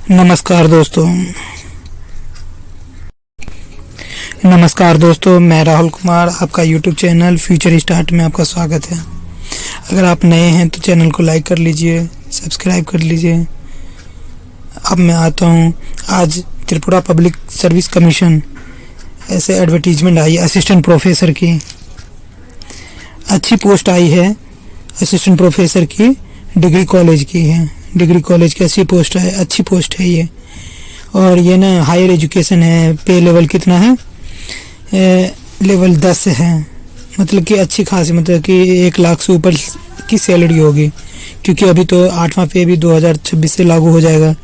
नमस्कार दोस्तों, मैं राहुल कुमार, आपका यूट्यूब चैनल फ्यूचर स्टार्ट में आपका स्वागत है। अगर आप नए हैं तो चैनल को लाइक कर लीजिए, सब्सक्राइब कर लीजिए। अब मैं आता हूँ, आज त्रिपुरा पब्लिक सर्विस कमीशन ऐसे एडवर्टीजमेंट आई असिस्टेंट प्रोफेसर की, अच्छी पोस्ट आई है। असिस्टेंट प्रोफेसर की डिग्री कॉलेज की है, डिग्री कॉलेज की अच्छी पोस्ट है, अच्छी पोस्ट है ये। और ये ना हायर एजुकेशन है। पे लेवल कितना है? लेवल 10 है, मतलब कि अच्छी खासी, मतलब कि 1 लाख से ऊपर की सैलरी होगी। क्योंकि अभी तो 8वां पे भी 2026 से लागू हो जाएगा,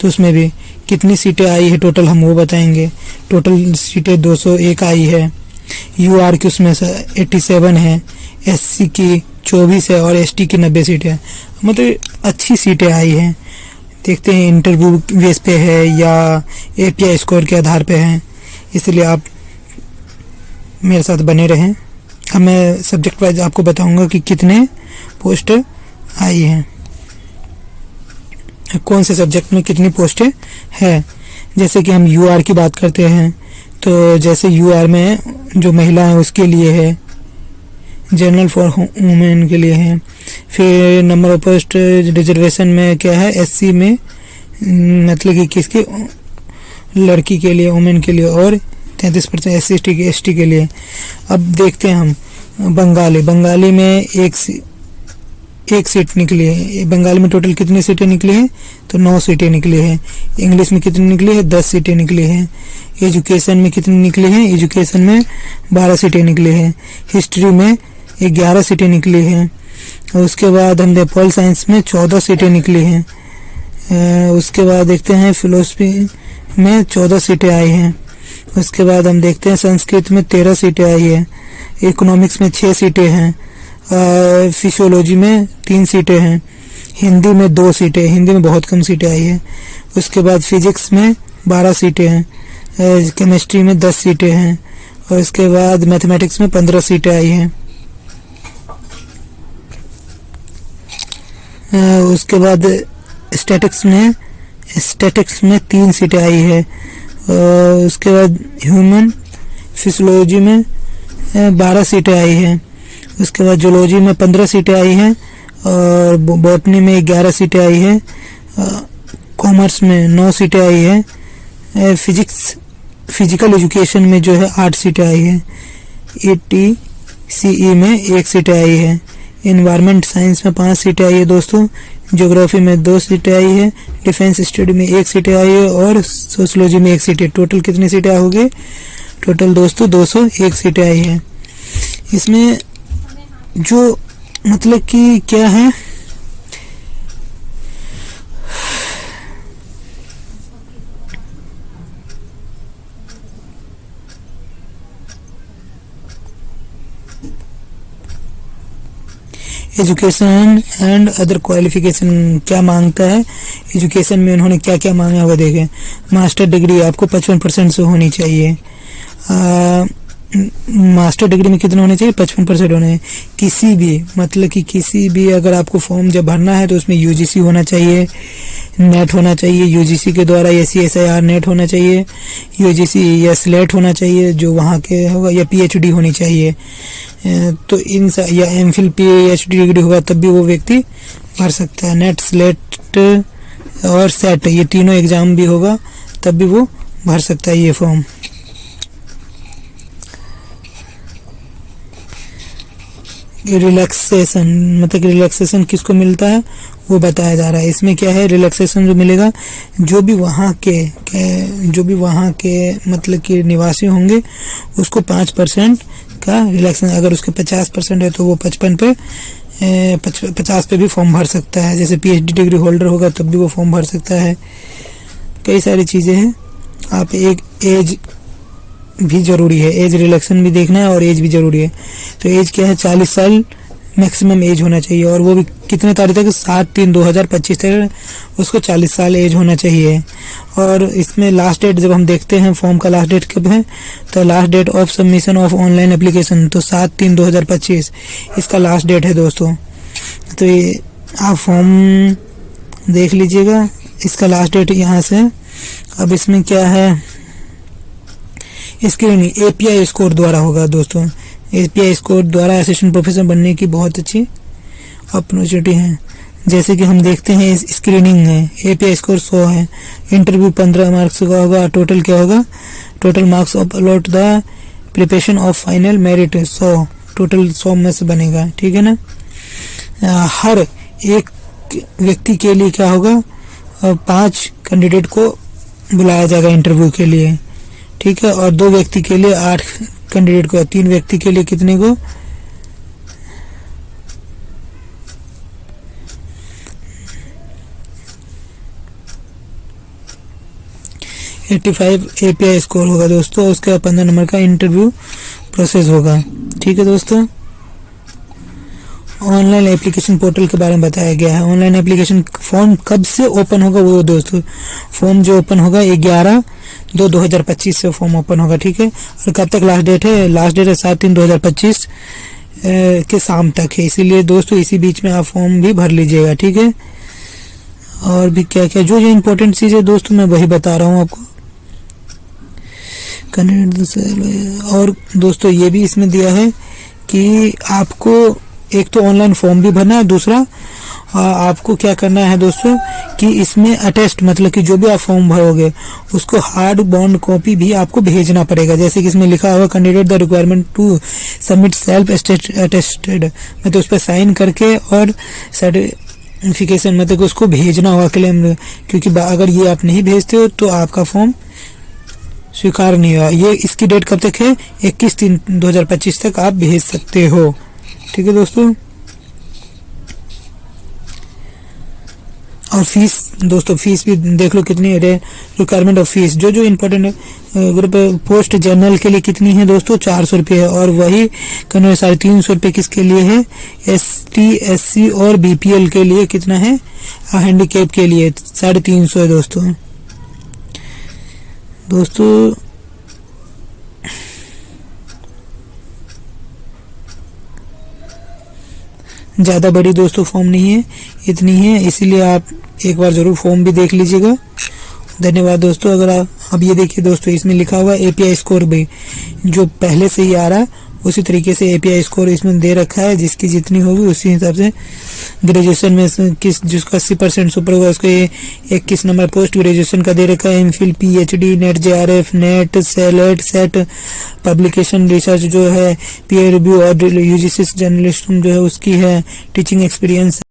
तो उसमें भी कितनी सीटें आई है टोटल हम वो बताएंगे। टोटल सीटें 201 आई है। यूआर की उसमें 87 है, एससी की 24 है और एसटी की 90 सीटें हैं। मतलब अच्छी सीटें आई हैं। देखते हैं इंटरव्यू बेस पे है या एपीआई स्कोर के आधार पे है, इसलिए आप मेरे साथ बने रहें। अब मैं सब्जेक्ट वाइज आपको बताऊंगा कि कितने पोस्ट आई हैं, कौन से सब्जेक्ट में कितनी पोस्टें हैं। जैसे कि हम यूआर की बात करते हैं, तो जैसे यूआर में जो महिला है उसके लिए है, जनरल फॉर वुमेन के लिए है। फिर नंबर ऑफ पोस्ट रिजर्वेशन में क्या है? एससी में मतलब कि किसकी, लड़की के लिए, वुमेन के लिए, और 33% एसटी के लिए। अब देखते हैं हम बंगाली में एक सीट निकली है। बंगाली में टोटल कितनी सीटें निकली हैं? तो 9 सीटें निकली हैं। इंग्लिश में कितनी निकली है? 10 सीटें निकली हैं। एजुकेशन में कितनी निकली हैं? एजुकेशन में 12 सीटें निकली हैं। हिस्ट्री में 11 सीटें निकली हैं। उसके बाद हम पॉल साइंस में 14 सीटें निकली हैं। उसके बाद देखते हैं फिलोसफी में 14 सीटें आई हैं। उसके बाद हम देखते हैं संस्कृत में 13 सीटें आई है। इकोनॉमिक्स में 6 सीटें हैं। फिजियोलॉजी में 3 सीटें हैं। हिंदी में 2 सीटें, हिंदी में बहुत कम सीटें आई है। उसके बाद फिजिक्स में 12 सीटें हैं। केमिस्ट्री में 10 सीटें हैं। और उसके बाद मैथमेटिक्स में 15 सीटें आई हैं। उसके बाद स्टैटिक्स में 3 सीटें आई है। उसके बाद ह्यूमन फिजियोलॉजी में 12 सीटें आई हैं। उसके बाद जूलॉजी में 15 सीटें आई हैं और बॉटनी में 11 सीटें आई हैं। कॉमर्स में 9 सीटें आई हैं। फिजिकल एजुकेशन में जो है 8 सीटें आई हैं। ETCE में 1 सीटें आई है। एनवायरमेंट साइंस में 5 सीटें आई है दोस्तों। ज्योग्राफी में 2 सीटें आई है। डिफेंस स्टडी में 1 सीटें आई है और सोशियोलॉजी में 1 सीटें। टोटल कितनी सीटें होगी? टोटल दोस्तों 201 सीटें आई हैं। इसमें जो मतलब कि क्या है, एजुकेशन एंड अदर क्वालिफिकेशन क्या मांगता है। एजुकेशन में उन्होंने क्या क्या मांगा हुआ देखें। मास्टर डिग्री आपको 55% से होनी चाहिए। मास्टर डिग्री में कितना होने चाहिए? 55% होने। किसी भी, मतलब कि किसी भी, अगर आपको फॉर्म जब भरना है तो उसमें यूजीसी होना चाहिए, नेट होना चाहिए। यूजीसी के द्वारा SCSIR नेट होना चाहिए, यूजीसी या स्लेट होना चाहिए जो वहाँ के होगा, या PhD होनी चाहिए। तो इन या एमफिल PhD डिग्री होगा तब भी वो व्यक्ति भर सकता है। नेट, स्लेट और सेट, ये तीनों एग्जाम भी होगा तब भी वो भर सकता है ये फॉर्म। रिलैक्सेशन, मतलब कि रिलैक्सेशन किसको मिलता है वो बताया जा रहा है। इसमें क्या है? रिलैक्सेशन जो मिलेगा, जो भी वहाँ के मतलब कि निवासी होंगे उसको 5% का रिलैक्सेशन। अगर उसके 50% है तो वो 50 पे भी फॉर्म भर सकता है। जैसे PhD डिग्री होल्डर होगा तब भी वो फॉर्म भर सकता है। कई सारी चीज़ें हैं। आप एक एज भी ज़रूरी है, एज रिलैक्सेशन भी देखना है और एज भी ज़रूरी है। तो एज क्या है? 40 साल मैक्सिमम एज होना चाहिए। और वो भी कितने तारीख तक? 7/3/2025 तक उसको 40 साल एज होना चाहिए। और इसमें लास्ट डेट जब हम देखते हैं फॉर्म का लास्ट डेट कब है, तो last date of submission of online application तो 7/3/2025 इसका लास्ट डेट है दोस्तों। तो ये आप फॉर्म देख लीजिएगा, इसका लास्ट डेट यहाँ से। अब इसमें क्या है, स्क्रीनिंग एपीआई स्कोर द्वारा होगा दोस्तों। एपीआई स्कोर द्वारा असिस्टेंट प्रोफेसर बनने की बहुत अच्छी अपॉर्चुनिटी है। जैसे कि हम देखते हैं स्क्रीनिंग है, एपीआई स्कोर 100 है, इंटरव्यू 15 मार्क्स का होगा, टोटल क्या होगा, total marks of allot the preparation of final merit 100, total 100 में से बनेगा, ठीक है ना। हर एक व्यक्ति के लिए क्या होगा, 5 कैंडिडेट को बुलाया जाएगा इंटरव्यू के लिए, ठीक है। और 2 व्यक्ति के लिए 8 कैंडिडेट को, 3 व्यक्ति के लिए कितने को, 85 एपीआई स्कोर होगा दोस्तों। उसके बाद 15 नंबर का इंटरव्यू प्रोसेस होगा, ठीक है दोस्तों। ऑनलाइन एप्लीकेशन पोर्टल के बारे में बताया गया है। ऑनलाइन एप्लीकेशन फॉर्म कब से ओपन होगा, वो दोस्तों फॉर्म जो ओपन होगा 11/2/2025 से फॉर्म ओपन होगा, ठीक है। और कब तक लास्ट डेट है, लास्ट डेट है 7/3/2025 के शाम तक है, इसीलिए दोस्तों इसी बीच में आप फॉर्म भी भर लीजिएगा, ठीक है। और भी क्या क्या जो इम्पोर्टेंट चीज़ है दोस्तों मैं वही बता रहा हूँ आपको। और दोस्तों ये भी इसमें दिया है कि आपको एक तो ऑनलाइन फॉर्म भी भरना है, दूसरा आपको क्या करना है दोस्तों कि इसमें अटेस्ट मतलब कि जो भी आप फॉर्म भरोगे उसको हार्ड बाउंड कॉपी भी आपको भेजना पड़ेगा। जैसे कि इसमें लिखा हुआ candidate the requirement to submit self attested, मतलब उस पर साइन करके और सर्टिफिकेशन मतलब उसको भेजना होगा क्लेम, क्योंकि अगर ये आप नहीं भेजते हो तो आपका फॉर्म स्वीकार नहीं हुआ। ये इसकी डेट कब तक है, 21/3/2025 तक आप भेज सकते हो, ठीक है दोस्तों। और फीस दोस्तों, फीस भी देख लो कितनी है, रिक्वायरमेंट ऑफ फीस जो इम्पोर्टेंट ग्रुप पोस्ट जनरल के लिए कितनी है दोस्तों, 400 रुपये है। और वही 350 रुपये किसके लिए है, ST SC और BPL के लिए कितना है, हैंडीकैप के लिए 350 है दोस्तों। ज़्यादा बड़ी दोस्तों फॉर्म नहीं है, इतनी है, इसीलिए आप एक बार ज़रूर फॉर्म भी देख लीजिएगा। धन्यवाद दोस्तों। अगर आप अब ये देखिए दोस्तों, इसमें लिखा हुआ एपीआई स्कोर भी जो पहले से ही आ रहा है उसी तरीके से एपीआई स्कोर इसमें दे रखा है, जिसकी जितनी होगी उसी हिसाब से ग्रेजुएशन में किस जिसका 80% सुपर होगा उसको 21 नंबर पोस्ट ग्रेजुएशन का दे रखा है। MPhil PhD net JRF net set publication research जो है, पीयर रिव्यू और यूजीसी जर्नलिस्ट जो है उसकी है, टीचिंग एक्सपीरियंस